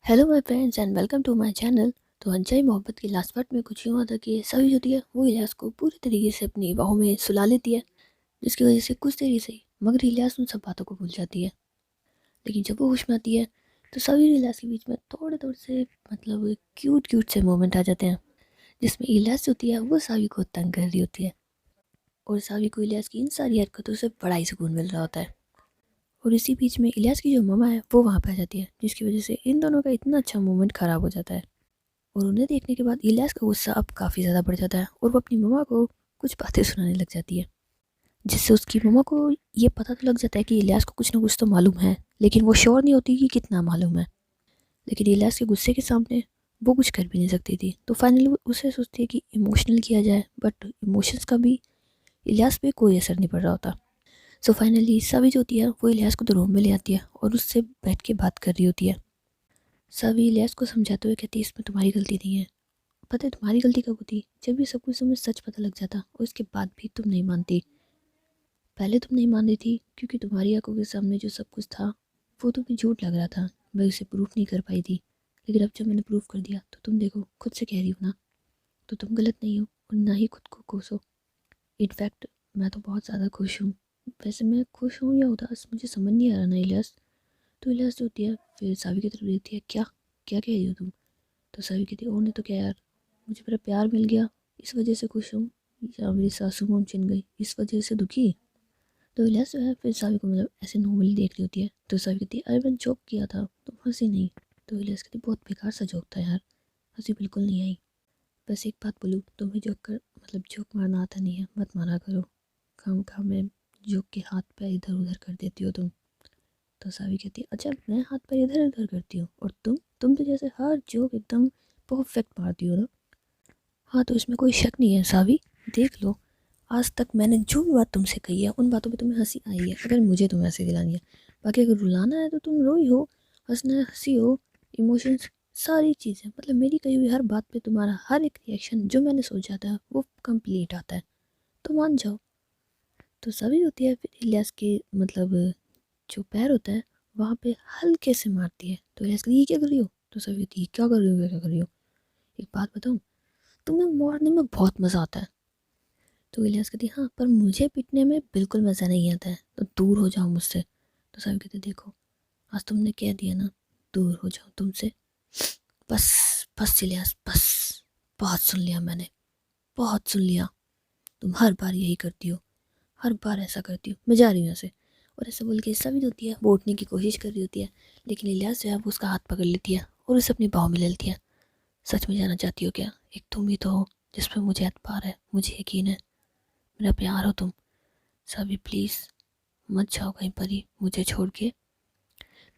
Hello my friends and welcome to my channel. तो अनचाही मोहब्बत की लास्ट पार्ट में कुछ यूँ होता कि सभी होती है वो इलियास को पूरी तरीके से अपनी बाहों में सुला लेती है, जिसकी वजह से कुछ देरी से ही मगर इलियास उन सब बातों को भूल जाती है। लेकिन जब वो होश में आती है तो सभी और इलियास के बीच में थोड़े थोड़े से क्यूट क्यूट से मोमेंट आ जाते हैं, जिसमें इलियास होती है वो सावी को तंग कर रही होती है और सावी को इलियास की इन सारी हरकतों से बड़ा ही सुकून मिल रहा होता है। और इसी बीच में इलियास की जो ममा है वो वहाँ पर आ जाती है, जिसकी वजह से इन दोनों का इतना अच्छा मोमेंट ख़राब हो जाता है। और उन्हें देखने के बाद इलियास का गुस्सा अब काफ़ी ज़्यादा बढ़ जाता है और वो अपनी मम्मा को कुछ बातें सुनाने लग जाती है, जिससे उसकी मम्मा को ये पता तो लग जाता है कि इलियास को कुछ ना कुछ तो मालूम है, लेकिन वो श्योर नहीं होती कि कितना मालूम है। लेकिन इलियास के गुस्से के सामने वो कुछ कर भी नहीं सकती थी, तो फाइनली वो उसे सोचती है कि इमोशनल किया जाए, बट इमोशंस का भी इलियास पे कोई असर नहीं पड़ रहा होता। सो फाइनली सभी जो होती है वो इलियास को तो रूम में ले आती है और उससे बैठ के बात कर रही होती है। सभी इलियास को समझाते हुए कहती है इसमें तुम्हारी गलती नहीं है। पता है तुम्हारी गलती कब होती, जब ये सब कुछ तुम्हें सच पता लग जाता और उसके बाद भी तुम नहीं मानती। पहले तुम नहीं मान रही थी क्योंकि तुम्हारी आंखों के सामने जो सब कुछ था वो तुम्हें झूठ लग रहा था, मैं उसे प्रूफ नहीं कर पाई थी। लेकिन अब जब मैंने प्रूफ कर दिया तो तुम देखो खुद से कह रही हो ना, तो तुम गलत नहीं हो और ना ही खुद को कोसो। इनफैक्ट मैं तो बहुत ज़्यादा खुश हूँ। वैसे मैं खुश हूँ या उदास मुझे समझ नहीं आ रहा ना इलियास। तो इलियास जो होती है फिर सावी की तरफ देखती है, क्या क्या कह रही हो तुम। तो सावी कहती है और नहीं तो क्या यार, मुझे मेरा प्यार मिल गया इस वजह से खुश हूँ, या मेरी सासू मोम चिन गई इस वजह से दुखी। तो इलियास जो है फिर सावी को ऐसे नॉर्मली देख रही होती है। तो सावी कहती है अरे मैंने जोक किया था तुम हंसी नहीं। तो इलियास कहती बहुत बेकार सा जोक था यार, हंसी बिल्कुल नहीं आई। बस एक बात बोलूँ, तुम्हें जोक मारना आता नहीं है, मत मारा करो। खाम खा में जोक के हाथ पैर इधर उधर कर देती हो तुम। तो सावी कहती है अच्छा मैं हाथ पैर इधर उधर करती हूँ और तुम तो जैसे हर जोक एकदम परफेक्ट मारती हो ना। हाँ तो इसमें कोई शक नहीं है सावी, देख लो आज तक मैंने जो भी बात तुमसे कही है उन बातों पे तुम्हें हंसी आई है, अगर मुझे तुम्हें हंसी दिलानी है। बाकी अगर रुलाना है तो तुम रोई हो, हंसना है हंसी हो, इमोशंस सारी चीज़ें मेरी कही हुई हर बात पे तुम्हारा हर एक रिएक्शन जो मैंने सोचा था वो कंप्लीट आता है, तो मान जाओ। तो सभी होती है फिर इलियास के जो पैर होता है वहाँ पे हल्के से मारती है। तो इलियास कहती ये क्या कर रही हो। तो सभी होती है क्या कर रही हो क्या कर रही हो, एक बात बताऊँ, तुम्हें मारने में बहुत मज़ा आता है। तो इलियास कहती हाँ पर मुझे पिटने में बिल्कुल मज़ा नहीं आता है, तो दूर हो जाओ मुझसे। तो साहब कहते देखो आज तुमने कह दिया ना, दूर हो जाओ तुमसे। बस बस इलियास बस, बहुत सुन लिया मैंने, बहुत सुन लिया। तुम हर बार यही करती हो, हर बार ऐसा करती हो, मैं जा रही हूँ ऐसे। और ऐसे बोल के सभी जो होती है वो उठने की कोशिश कर रही होती है, लेकिन इलियास जो है वो उसका हाथ पकड़ लेती है और उसे अपनी बाहों में ले लेती है। सच में जाना चाहती हो क्या, एक तुम ही तो हो जिस पर मुझे एतबार है, मुझे यकीन है, मेरा प्यार हो तुम। सभी प्लीज़ मत जाओ कहीं पर ही मुझे छोड़ के।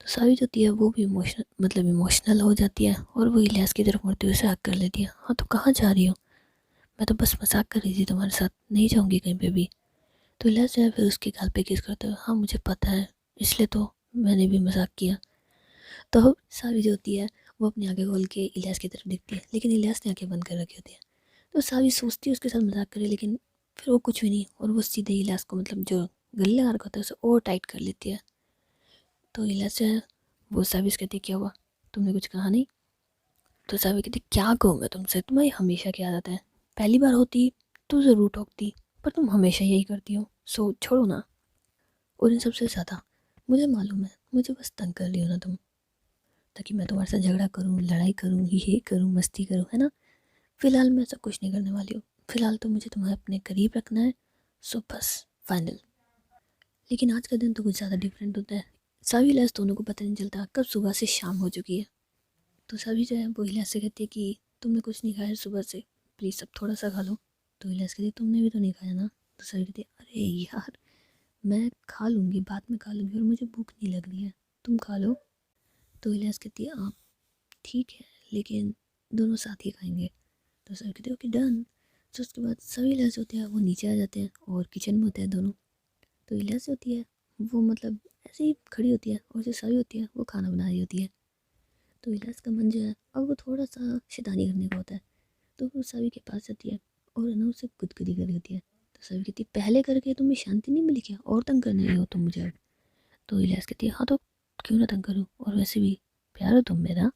तो सावी जो होती है वो भी इमोशनल हो जाती है और वो इलियास की तरफ मुड़ते हुए उसे हक कर लेती है। हाँ तो कहाँ जा रही हो, मैं तो बस मजाक कर रही थी तुम्हारे साथ, नहीं जाऊँगी कहीं पे भी। तो इलियास जो है फिर उसके गाल पे किस करते हुए हाँ मुझे पता है, इसलिए तो मैंने भी मजाक किया। तो सावी जो होती है वो अपनी आंखें खोल के इलियास की तरफ देखती है, लेकिन इलियास ने आंखें बंद कर रखी होती है। तो सावी सोचती है उसके साथ मजाक करे, लेकिन फिर वो कुछ भी नहीं और वो सीधे इलियास को जो गले लगा रखा होता है उसे और टाइट कर लेती है। तो इलियास जो है वो सावी से कहती क्या हुआ, तुमने कुछ कहा नहीं। तो सावी कहती क्या कहूँ मैं तुमसे, तुम्हें हमेशा क्या आदत है, पहली बार होती तो ज़रूर टोकती, पर तुम हमेशा यही करती हो, सो छोड़ो ना। और इन सबसे ज़्यादा मुझे मालूम है मुझे बस तंग कर रही हो ना तुम, ताकि मैं तुम्हारे साथ झगड़ा करूँ लड़ाई करूँ ये करूँ मस्ती करूँ, है ना। फ़िलहाल मैं ऐसा कुछ नहीं करने वाली हूँ, फ़िलहाल तो मुझे तुम्हें अपने करीब रखना है, सो बस फाइनल। लेकिन आज का दिन तो कुछ ज़्यादा डिफरेंट होता है। सभी लहस दोनों को पता नहीं चलता कब सुबह से शाम हो चुकी है। तो सभी जो है वो इलियास से कहती है कि तुमने कुछ नहीं खाया सुबह से, प्लीज़ अब थोड़ा सा खा लो। तो इलियास कहती है तुमने भी तो नहीं खाया ना। तो सभी कहती है अरे यार मैं खा लूँगी बाद में खा लूँगी और मुझे भूख नहीं लग रही है, तुम खा लो। तो इलियास कहती है आप ठीक है लेकिन दोनों साथ ही खाएंगे। तो सभी कहते हैं ओके डन। तो उसके बाद सभी इलियास होते हैं वो नीचे आ जाते हैं और किचन में होते हैं दोनों। तो इलियास होती है वो ऐसे ही खड़ी होती है और जो सभी होती है वो खाना बना रही होती है। तो इलियास का मन जो है अब वो थोड़ा सा शैतानी करने का होता है। तो वो सभी के पास जाती है और है ना उसे गुदगुदी कर रही होती है। तो सभी कहती है पहले करके तुम्हें शांति नहीं मिली क्या, और तंग करने आई हो तुम मुझे अब। तो इलियास कहती है हाँ तो क्यों ना तंग करूँ, और वैसे भी प्यार हो तुम मेरा।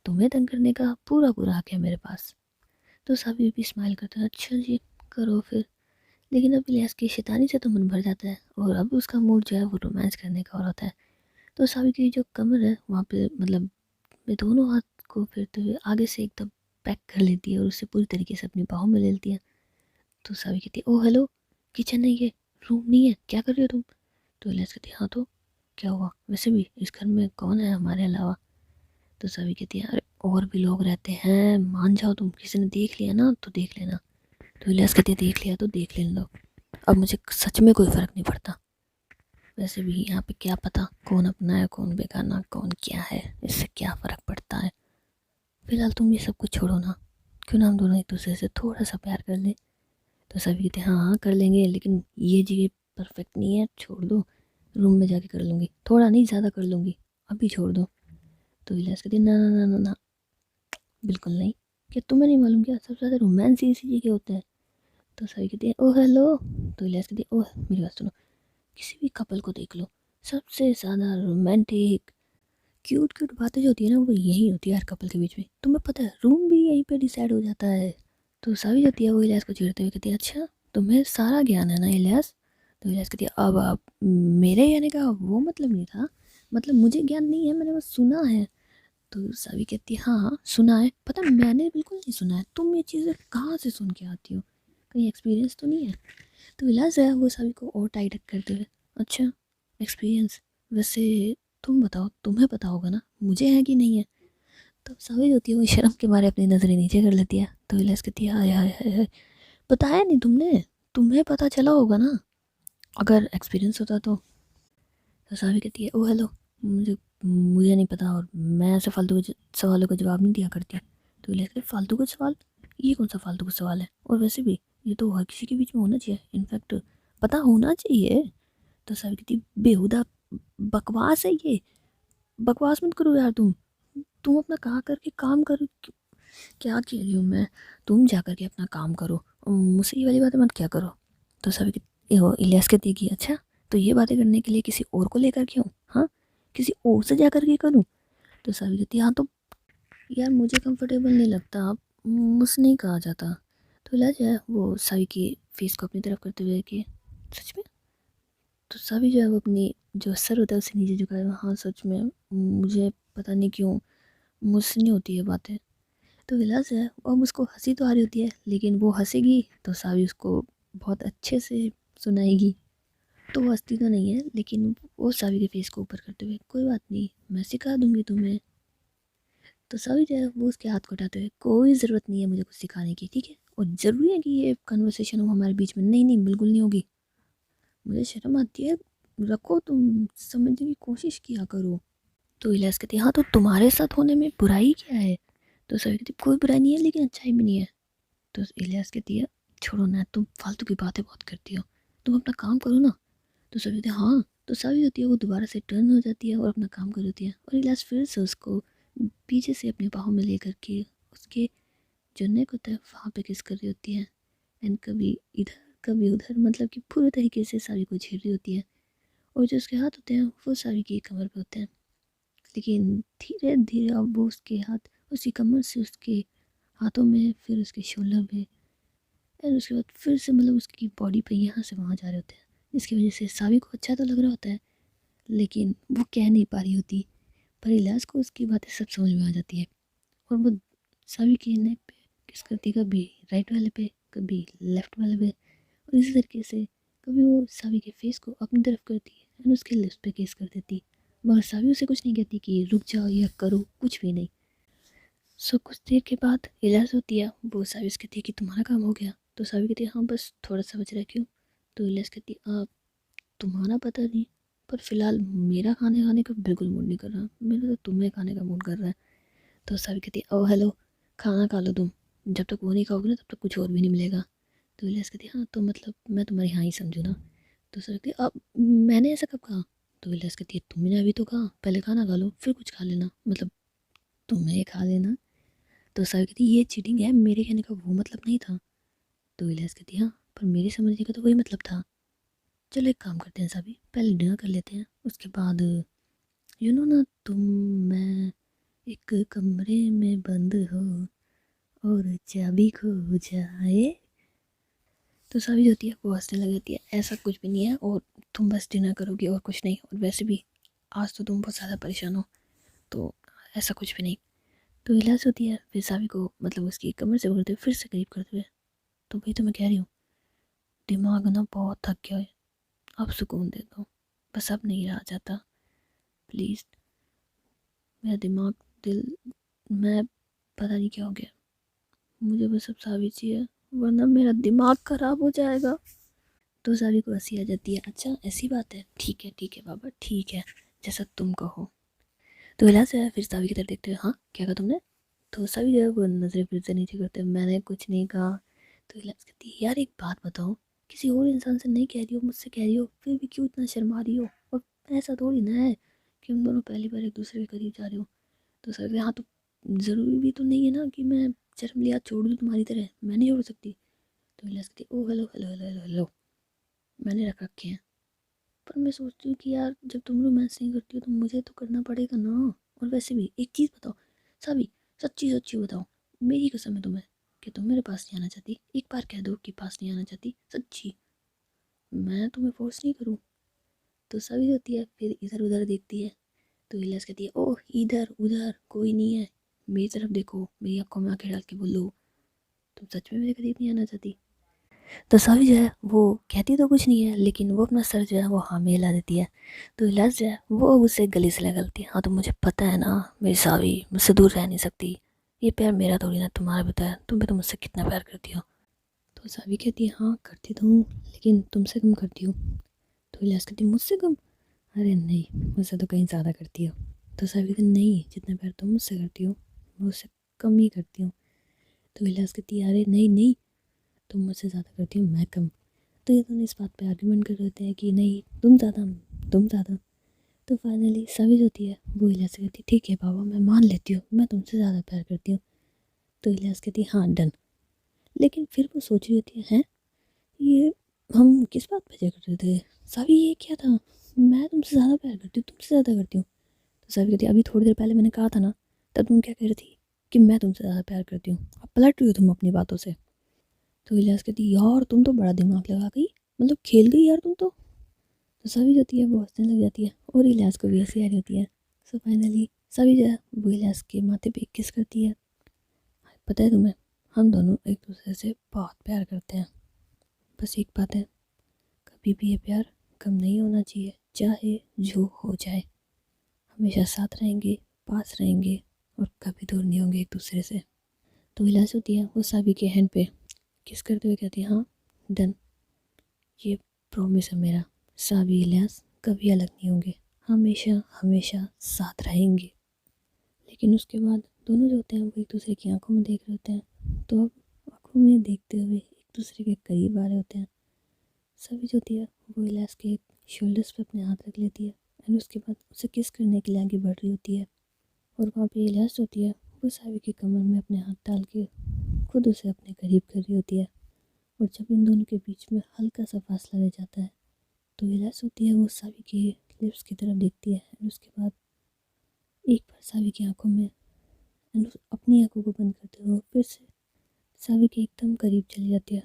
तुम्हें तंग करने का पूरा पूरा हक है मेरे पास। तो साबिर भी स्माइल करता है, अच्छा जी करो फिर। लेकिन अब इलियास की शैतानी से तो मन भर जाता है और अब उसका मूड जो है वो रोमांस करने का और होता है। तो साबिर की जो कमर है वहाँ पे मतलब मैं दोनों हाथ को फेरते हुए आगे से एकदम पैक कर लेती है और उसे पूरी तरीके से अपनी बाहों में ले लेती है। तो साबिर कहती है, ओ हेलो, किचन है ये, रूम नहीं है, क्या कर रही हो तुम? तो इलियास कहती है, हाँ तो क्या हुआ, वैसे भी इस घर में कौन है हमारे अलावा? तो साबिर कहती है, अरे और भी लोग रहते हैं, मान जाओ तुम, किसी ने देख लिया ना तो देख लेना। तो इलियास कहती है, देख लिया तो देख लेने दो, अब मुझे सच में कोई फ़र्क नहीं पड़ता। वैसे भी यहाँ पे क्या पता कौन अपना है कौन बेगाना, कौन क्या है, इससे क्या फ़र्क पड़ता है। फिलहाल तुम ये सब कुछ छोड़ो ना, क्यों ना हम दोनों एक दूसरे से थोड़ा सा प्यार कर लें? तो सभी कहते हैं, हाँ हाँ कर लेंगे, लेकिन ये जगह परफेक्ट नहीं है, छोड़ दो, रूम में जाके कर लूँगी, थोड़ा नहीं ज़्यादा कर लूँगी, अभी छोड़ दो। तो इलियास कहती है, ना ना ना ना ना, बिल्कुल नहीं। क्या तुम्हें नहीं मालूम क्या, सबसे ज़्यादा रोमांस इसी जगह होता है? तो सभी कहती है, ओह हेलो। तो इलियास कहती है, ओह मेरी बात सुनो, किसी भी कपल को देख लो, सबसे ज़्यादा रोमांटिक क्यूट क्यूट बातें जो होती है ना वो यही होती है हर कपल के बीच में, तुम्हें पता है रूम भी यहीं पे डिसाइड हो जाता है। तो सावी होती है वो इलियास को छेड़ते हुए कहती है, अच्छा तुम्हें सारा ज्ञान है ना इलियास? तो इलियास कहती है, अब आप, मेरे कहने का वो मतलब नहीं था, मतलब मुझे ज्ञान नहीं है, मैंने बस सुना है। तो सावी कहती है, हाँ हाँ सुना है, पता है, मैंने बिल्कुल नहीं सुना है, तुम ये चीज़ें कहाँ से सुन के आती हो, कहीं एक्सपीरियंस तो नहीं है? तो इलियास है वो सावी को और टाइट करते हुए, अच्छा एक्सपीरियंस, वैसे तुम बताओ, तुम्हें पता होगा ना मुझे है कि नहीं है? तब सावी होती है वो शर्म के मारे अपनी नज़रें नीचे कर लेती है। तो इलियास कहती है, हाय हाय हाय हाय, बताया नहीं तुमने, तुम्हें पता चला होगा ना अगर एक्सपीरियंस होता तो सावी कहती है, ओ हेलो, मुझे मुझे नहीं पता और मैं ऐसे फालतू के सवालों का जवाब नहीं दिया करती। तो इलियास कहती है, फालतू का सवाल, ये कौन सा फालतू का सवाल है, और वैसे भी ये तो हर किसी के बीच में होना चाहिए, इनफैक्ट पता होना चाहिए। तो सावी कहती है, बेहुदा बकवास है ये, बकवास मत करो यार तुम अपना कहा करके काम करो। क्या कह रही हूँ मैं, तुम जा करके अपना काम करो, मुझसे ये वाली बातें मत क्या करो। तो सभी इलियास कहती है कि अच्छा, तो ये बातें करने के लिए किसी और को लेकर के आऊँ, हाँ किसी और से जा करके करूँ? तो सभी कहती है, हाँ तो यार मुझे कंफर्टेबल नहीं लगता, आप मुझसे नहीं कहा जाता। तो इलियास जो है वो सभी की फेस को अपनी तरफ करते हुए कि सच में? तो सभी जो है वो अपनी जो सर होता है उसे नीचे झुकाए हुए, हाँ सच में, मुझे पता नहीं क्यों मुझसे नहीं होती है बातें। तो विलास है अब उसको हंसी तो आ रही होती है, लेकिन वो हंसेगी तो सावी उसको बहुत अच्छे से सुनाएगी। तो वो हंसती तो नहीं है, लेकिन वो सावी के फेस को ऊपर करते हुए, कोई बात नहीं, मैं सिखा दूंगी तुम्हें। तो सावी जो है वो उसके हाथ को उठाते हुए, कोई ज़रूरत नहीं है मुझे कुछ सिखाने की, ठीक है, और ज़रूरी है कि ये कन्वर्सेशन हो हमारे बीच में? नहीं नहीं बिल्कुल नहीं होगी, मुझे शर्म आती है, रखो, तुम समझने की कोशिश किया करो। तो इलियास कहती है, हाँ तो तुम्हारे साथ होने में बुराई क्या है? तो सावी कहती है, कोई बुराई नहीं है लेकिन अच्छाई भी नहीं है। तो इलियास कहती है, छोड़ो ना, तुम फालतू की बातें बहुत करती हो, तुम अपना काम करो ना। तो सभी कहते हैं, हाँ। तो सभी होती है वो दोबारा से टर्न हो जाती है और अपना काम कर देती है, और इलियास फिर से उसको पीछे से अपनी बाहों में लेकर के उसके जो नेक होता है वहाँ पे किस कर रही होती है, एंड कभी इधर कभी उधर, मतलब कि पूरे तरीके से सावी को झेल रही होती है। और जो उसके हाथ होते हैं वो सावी की कमर पे होते हैं, लेकिन धीरे धीरे अब वो उसके हाथ उसकी कमर से उसके हाथों में, फिर उसके शोल्डर पे, और उसके बाद फिर से मतलब उसकी बॉडी पे यहाँ से वहाँ जा रहे होते हैं, जिसकी वजह से सावी को अच्छा तो लग रहा होता है, लेकिन वो कह नहीं पा रही होती। पर इलाज को उसकी बातें सब समझ में आ जाती है, और वो सावी के नेक पे किस करती, कभी राइट वाले पे, कभी लेफ्ट वाले पे, और इसी तरीके से कभी वो सावी के फेस को अपनी तरफ करती है और उसके लिप्स पे किस कर देती, मगर सावी उसे कुछ नहीं कहती कि रुक जाओ या करो, कुछ भी नहीं। सो कुछ देर के बाद इलियास होती है वो साविस कहती है कि तुम्हारा काम हो गया? तो सावी कहती है, हाँ बस थोड़ा सा बच रहा है, क्यों? तो इलियास कहती है, तुम्हारा पता नहीं, पर फिलहाल मेरा खाने खाने का बिल्कुल मूड नहीं कर रहा, मेरा तो तुम्हें खाने का मूड कर रहा है। तो सावी कहती है, ओ हेलो, खाना खा लो तुम, जब तक वो नहीं खाओगे ना तब तक कुछ और भी नहीं मिलेगा। तो इलियास कहती है, हाँ तो मतलब मैं तुम्हारी हाँ ही समझू ना? तो सावी कहती है, अब मैंने ऐसा कब कहा? तो इलियास कहती है, तुमने अभी तो कहा पहले खाना खा लो फिर कुछ खा लेना, मतलब तुम्हें खा लेना। तो सावी कहती है, ये चीटिंग है, मेरे कहने का वो मतलब नहीं था। तो इलियास कहती है, हाँ पर मेरे समझने का तो वही मतलब था। चलो एक काम करते हैं सावी, पहले डिनर कर लेते हैं, उसके बाद यू नो ना, तुम, मैं एक कमरे में बंद हो और चाबी खो जाए। तो सावी जो होती है वो हंसने लग जाती है, ऐसा कुछ भी नहीं है और तुम बस डिनर करोगी और कुछ नहीं, और वैसे भी आज तो तुम बहुत ज़्यादा परेशान हो तो ऐसा कुछ भी नहीं। तो इलाज होती है, फिर सावी को मतलब उसकी कमर से पकड़ते हुए फिर से करीब करते हुए, तो भाई तो मैं कह रही हूँ दिमाग ना बहुत थक गया है, अब सुकून दे दो, बस अब नहीं रहा जाता प्लीज़। मेरा दिमाग दिल मैं पता नहीं क्या हो गया, मुझे बस अब सावी चाहिए वरना मेरा दिमाग ख़राब हो जाएगा। तो सावी को हंसी आ जाती है, अच्छा ऐसी बात है, ठीक है बाबा ठीक है, जैसा तुम कहो। तो इलाज से फिर सावी की तरफ देखते हुए, हाँ क्या कहा तुमने? तो सावी जो है वो नज़रें फिर से नीचे करते हुए, मैंने कुछ नहीं कहा। तो इलाज कहती है, यार एक बात बताओ, किसी और इंसान से नहीं कह रही हो, मुझसे कह रही हो, फिर भी क्यों इतना शर्मा रही हो? और ऐसा थोड़ी ना है कि हम दोनों पहली बार एक दूसरे के करीब जा रहे हो। तो सर हाँ तो ज़रूरी भी तो नहीं है ना कि मैं शर्म लिया छोड़ दूँ तुम्हारी तरह, मैं नहीं छोड़ सकती। तो इलाज कहती है, oh hello hello hello hello hello, मैंने रख रखे हैं, पर मैं सोचती हूँ कि यार जब तुम रोमांस नहीं करती हो तो मुझे तो करना पड़ेगा ना। और वैसे भी एक चीज़ बताओ साबी, सच्ची सच्ची बताओ, मेरी कसम है तुम्हें कि तुम मेरे पास नहीं आना चाहती, एक बार कह दो कि पास नहीं आना चाहती सच्ची, मैं तुम्हें फोर्स नहीं करूँ। तो सभी होती है फिर इधर उधर देखती है। तो इलियास कहती है, ओह इधर उधर कोई नहीं है, मेरी तरफ देखो, मेरी आंखों में आंखें डाल के बोलो तुम सच में मेरे करीब नहीं आना चाहती। तो सावी जो है वो कहती तो कुछ नहीं है, लेकिन वो अपना सर जो है वो हाँ में हिला देती है। तो इलाज जो है वो उसे गले से लगती है, हाँ तो मुझे पता है ना मेरी सावी मुझसे दूर रह नहीं सकती, ये प्यार मेरा थोड़ी ना तुम्हारा भी तो है, तुम भी तो मुझसे कितना प्यार करती हो। तो सावी कहती है, हाँ करती तो हूँ लेकिन तुमसे कम करती हूँ। तो इलाज कहती है, मुझसे कम? अरे नहीं, मुझसे तो कहीं ज़्यादा करती हो। तो सावी कहती है, नहीं जितना प्यार तुम मुझसे करती हो मैं उससे कम ही करती हूँ। तो इलाज कहती है, अरे नहीं नहीं, तुम मुझसे ज़्यादा करती हो मैं कम। तो ये दोनों इस बात पे आर्ग्यूमेंट कर रहे होते हैं कि नहीं तुम ज़्यादा तुम ज़्यादा। तो फाइनली सभी जो होती है वो इलियास से कहती है, ठीक है बाबा मैं मान लेती हूँ मैं तुमसे ज़्यादा प्यार करती हूँ। तो इलियास कहती है, हाँ डन। लेकिन फिर वो सोच रही होती है, हैं ये हम किस बात पे झगड़ रहे थे? सावी ये क्या था, मैं तुमसे ज़्यादा प्यार करती हूँ तुमसे ज़्यादा करती हूँ। तो सावी कहती है, अभी थोड़ी देर पहले मैंने कहा था ना, तब तुम क्या कह रही थी कि मैं तुमसे ज़्यादा प्यार करती हूँ, अब पलट रही हो तुम अपनी बातों से। तो इलियास कहती है, यार तुम तो बड़ा दिमाग लगा गई, मतलब खेल गई यार तुम तो। सभी जो होती है वो हंसने लग जाती है और इलियास को भी हंसी आ रही होती है। सो फाइनली सभी जो है वो इलियास के माथे पे किस करती है। पता है तुम्हें हम दोनों एक दूसरे से बहुत प्यार करते हैं, बस एक बात है, कभी भी ये प्यार कम नहीं होना चाहिए, चाहे जो हो जाए, हमेशा साथ रहेंगे, पास रहेंगे और कभी दूर नहीं होंगे एक दूसरे से। तो इलियास होती है वो सभी के हैंड पे किस करते हुए कहती है, हाँ डन, ये प्रॉमिस है मेरा, सावी इलियास कभी अलग नहीं होंगे, हमेशा हमेशा साथ रहेंगे। लेकिन उसके बाद दोनों जो होते हैं वो एक दूसरे की आंखों में देख रहे होते हैं, तो अब आंखों में देखते हुए एक दूसरे के करीब आ रहे होते हैं। सभी जो होती है वो इलाज के शोल्डर्स पे अपने हाथ रख लेती है एंड उसके बाद उसे किस करने के लिए आगे बढ़ रही होती है। और वहाँ पे इलाज होती है वो सावी की कमर में अपने हाथ डाल के खुद उसे अपने करीब कर रही होती है। और जब इन दोनों के बीच में हल्का सा फासला रह जाता है तो इलाज होती है वो सावी के लिप्स की तरफ देखती है और उसके बाद एक बार सावी की आंखों में एंड अपनी आंखों को बंद करते हुए फिर से सावी के एकदम करीब चली जाती है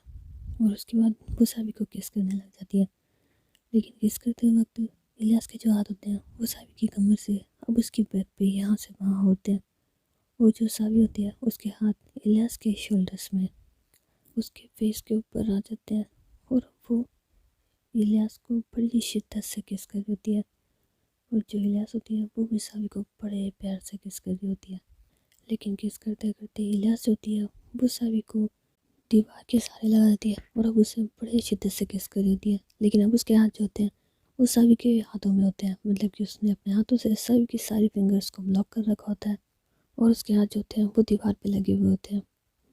और उसके बाद वो सावी को किस करने लग जाती है। लेकिन किस करते वक्त इलियास के जो हाथ होते हैं वो सावी की कमर से अब उसकी बैक पे यहाँ से वहाँ होते हैं और जो सावी होती है उसके हाथ इलियास के शोल्डर्स में उसके फेस के ऊपर आ जाते हैं और वो इलियास को बड़ी शिद्दत से किस कर रही होती है। और जो इलियास होती है वो भी सावी को बड़े प्यार से किस कर रही होती है। लेकिन किस करते करते इलियास होती है वो सावी को दीवार के सहारे लगा देती है और अब उसे बड़े शिद्दत से किस कर रही होती है। लेकिन अब उसके हाथ जो होते हैं वो सभी के हाथों में होते हैं, मतलब कि उसने अपने हाथों से सभी की सारी फिंगर्स को ब्लॉक कर रखा होता है और उसके हाथ जो होते हैं वो दीवार पे लगे हुए होते हैं,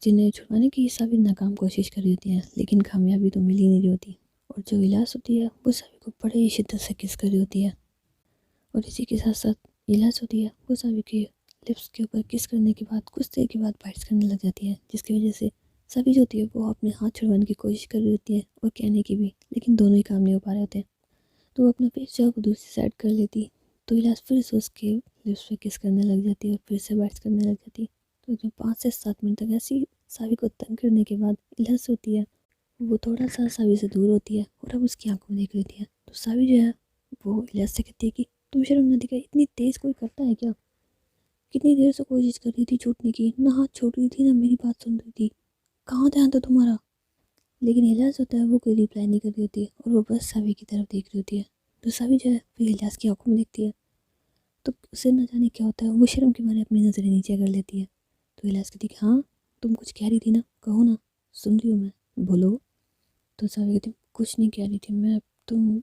जिन्हें छुड़वाने की सभी नाकाम कोशिश कर रही होती हैं लेकिन कामयाबी तो मिल ही नहीं रही होती। और जो इलाज होती है वो सभी को बड़े ही शिद्दत से किस कर रही होती है। और इसी के साथ साथ इलाज होती है वो सभी के लिप्स के ऊपर किस करने के बाद कुछ देर के बाद बाइट्स करने लग जाती है, जिसकी वजह से सभी जो होती है वो अपने हाथ छुड़वाने की कोशिश कर रही होती है और कहने की भी, लेकिन दोनों ही काम नहीं हो पा रहे होते हैं। तो वो अपना फेस जो है वो दूसरी साइड कर लेती, तो इलाज फिर से उसके लिप्स पे किस करने लग जाती है और फिर से बाइट्स करने लग जाती है। तो जो 5 से 7 मिनट तक ऐसी सावी को तंग करने के बाद इलियास होती है वो थोड़ा सा सावी से दूर होती है और अब उसकी आंखों में देख रही है। तो सावी जो है वो इलियास से कहती है कि तुम शर्म नहीं दिखाई, इतनी तेज़ कोई करता है क्या? कितनी देर से कोशिश कर रही थी छूटने की, ना हाथ छोड़ रही थी ना मेरी बात सुन रही थी, कहाँ ध्यान था तुम्हारा? लेकिन इलियास होता है वो कोई रिप्लाई नहीं कर रही होती है और वो बस सावी की तरफ देख रही होती है। तो सावी जो है फिर इलियास की आंखों में देखती है तो उसे न जाने क्या होता है, वो शर्म के मारे अपनी नज़रें नीचे कर लेती है। तो इलियास कहती है हाँ तुम कुछ कह रही थी ना, कहो ना, सुन रही हूँ मैं, बोलो। तो सावी कहती कुछ नहीं कह रही थी मैं, तुम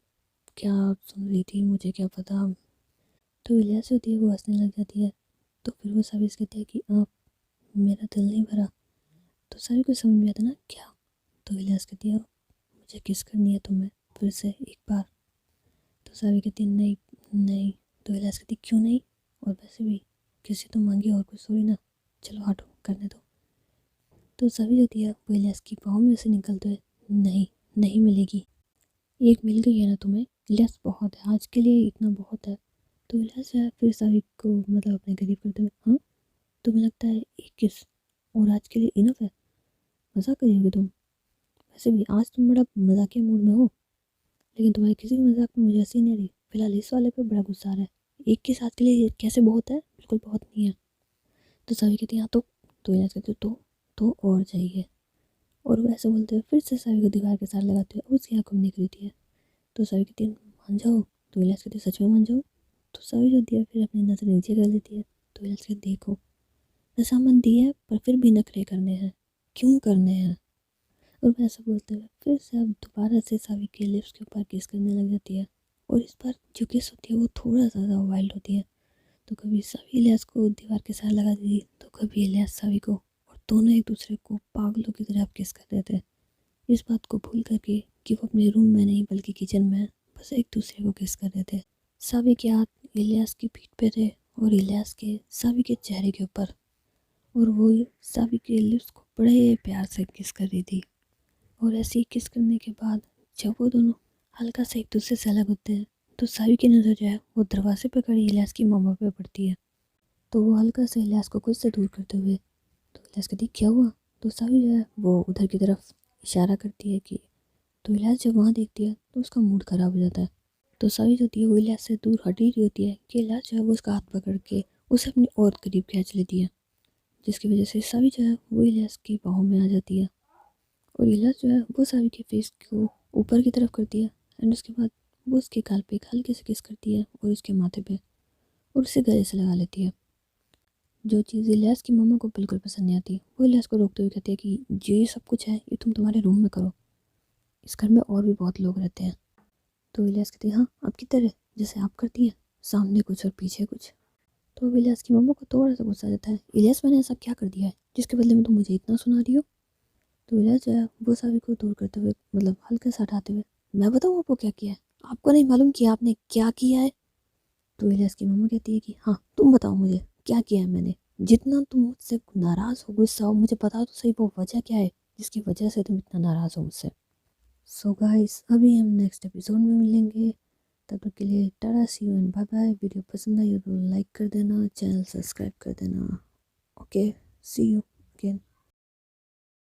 क्या सुन रही थी मुझे क्या पता। तो इलियास होती है वो हंसने लग जाती है। तो फिर वो सावी से कहती है कि आप, मेरा दिल नहीं भरा। तो सावी को समझ में आता ना क्या। तो इलियास कहती है मुझे किस करनी है तुम्हें फिर से एक बार। तो सावी कहती है नहीं नहीं। तो इलियास कहती क्यों नहीं, और वैसे भी किसी तो मांगी और कुछ थोड़ी ना, चलो हटो करने दो। तो सावी होती है वो इलियास की बाहों में से निकलते हुए नहीं, नहीं मिलेगी, एक मिल गई है ना तुम्हें, इलियास बहुत है, आज के लिए इतना बहुत है। तो इलियास जो है फिर सावी को मतलब अपने करीब करते हुए हाँ तुम्हें लगता है एक किस और आज के लिए इनफ है, मजाक करियोगे तुम? वैसे भी आज तुम बड़ा मजाकिया मूड में हो, लेकिन तुम्हारे किसी भी मजाक में मुझे हंसी नहीं आ रही, फिलहाल इस वाले पे बड़ा गुस्सा आ रहा है, एक के साथ के लिए ये कैसे बहुत है, बिल्कुल बहुत नहीं है। तो सावी कहती है हाँ तो इलियास कहते तो और चाहिए। और वो ऐसे बोलते हुए फिर से सावी को दीवार के साथ लगाते हुए उसकी आंखों में देख रही थी। तो सावी कहती है मान जाओ। तो इलियास कहते सच में मान जाओ। तो सावी जो होती है फिर अपनी नज़र नीचे कर लेती है। तो इलियास कहते देखो रजामंदी है पर फिर भी नखरे करने हैं, क्यों करने हैं? और वैसा बोलते हुए फिर से अब दोबारा से सावी के लिप्स के ऊपर किस करने लग जाती है। और इस बार जो किस होती है वो थोड़ा ज़्यादा वाइल्ड होती है। तो कभी सावी इलियास को दीवार के साथ लगा दी तो कभी इलियास सावी को, और दोनों एक दूसरे को पागलों की तरह किस कर रहे थे, इस बात को भूल करके कि वो अपने रूम में नहीं बल्कि किचन में बस एक दूसरे को किस कर रहे थे। सावी के हाथ इलियास की पीठ पे थे और इलियास के सावी के चेहरे के ऊपर, और वो सावी के लिप्स को बड़े प्यार से किस कर रही थी। और ऐसे ही किस करने के बाद जब वो दोनों हल्का सा एक दूसरे से अलग होते हैं तो सावी की नज़र जो है वो दरवाजे पे खड़ी इलियास की मामा पे पड़ती है। तो वो हल्का से इलियास को खुद से दूर करते हुए, तो इलियास कहती क्या हुआ? तो सावी जो है वो उधर की तरफ इशारा करती है कि, तो इलियास जब वहाँ देखती है तो उसका मूड ख़राब हो जाता है। तो सावी जो होती है वो इलियास से दूर हट ही रही होती है कि इलियास जो है वो उसका हाथ पकड़ के उसे अपनी और करीब खींच लेती है, जिसकी वजह से सावी जो है वो इलियास की बाहों में आ जाती है। और इलियास जो है वो सावी के फेस को ऊपर की तरफ करती है एंड उसके बाद वो उसके गाल पे एक हल्के से किस करती है और उसके माथे पे, और उसे गले से लगा लेती है। जो चीज़ इलियास की मम्मा को बिल्कुल पसंद नहीं आती, वो इलियास को रोकते हुए कहती है कि ये सब कुछ है ये तुम तुम्हारे रूम में करो, इस घर में और भी बहुत लोग रहते हैं। तो इलियास कहती है हाँ आपकी तरह, जैसे आप करती हैं, सामने कुछ और पीछे कुछ। तो इलियास की मम्मा को थोड़ा सा गुस्सा आ जाता है, इलियास मैंने ऐसा क्या कर दिया है जिसके बदले में तुम मुझे इतना सुना रही हो? तो इलियास जो है वो सावी को दूर करते हुए मतलब हल्का सा हटाते हुए, मैं बताऊँ आपको क्या किया है, आपको नहीं मालूम कि आपने क्या किया है? तो इलियास की मम्मा कहती है कि हाँ तुम बताओ मुझे क्या किया है मैंने, जितना तुम मुझसे नाराज़ हो गुस्सा हो मुझे बताओ तो सही, वो वजह क्या है जिसकी वजह से तुम इतना नाराज़ हो मुझसे। सो गाइस अभी हम नेक्स्ट एपिसोड में मिलेंगे, तब तक के लिए tata see you and bye bye. Video पसंद आई हो तो लाइक कर देना, चैनल सब्सक्राइब कर देना। Okay, see you again.